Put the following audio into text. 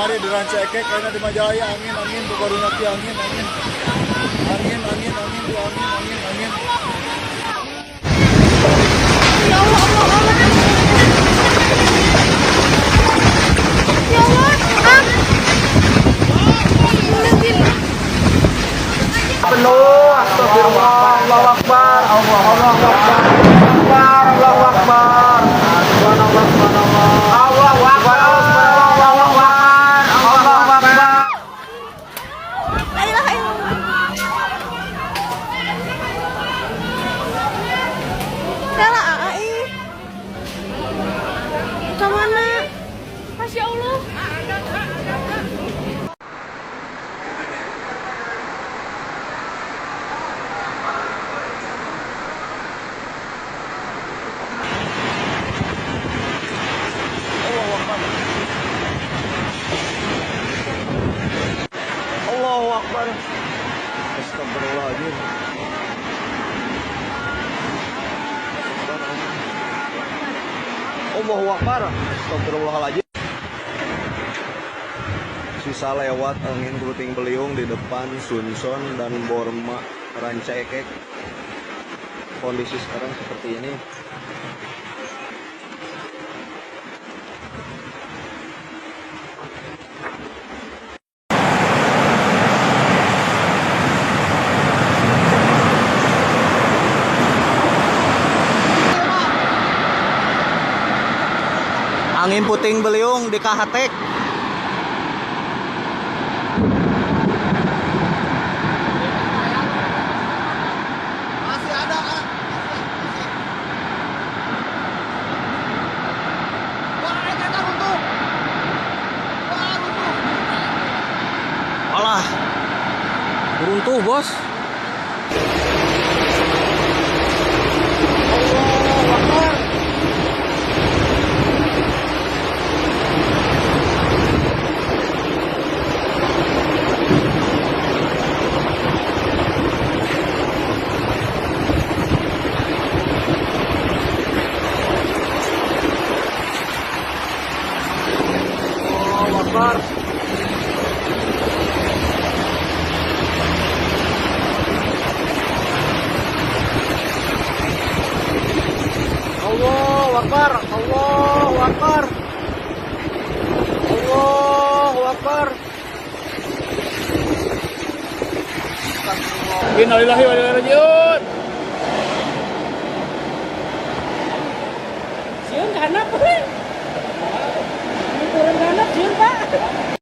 kamari di Rancaikek kayaknya di Majalaya angin baru nanti angin di angin. Ya Allah, Allah. Ya Allah, penuh, astagfirullah, Allahu Akbar, Allahu Akbar, Allahu Akbar, Allahu Akbar, Allahu Akbar. la ilaha illallah. Salah AI. Kemana? Masya Allah. Allahu Akbar. Astagfirullahaladzim. Allahu Akbar. Astagfirullahaladzim. Sisa lewat angin puting beliung di depan Sunson dan Borma Rancaikek. Kondisi sekarang seperti ini. Angin puting beliung di Kahatek. Masih ada kan? Wah, kita runtuh. Wah, runtuh. Alah, runtuh bos. Allahu Akbar. Allahu Akbar. Allahu Akbar. Allahu Akbar. Allahu Akbar. Innalillahi wa inna ilaihi raji'un. Sieun kana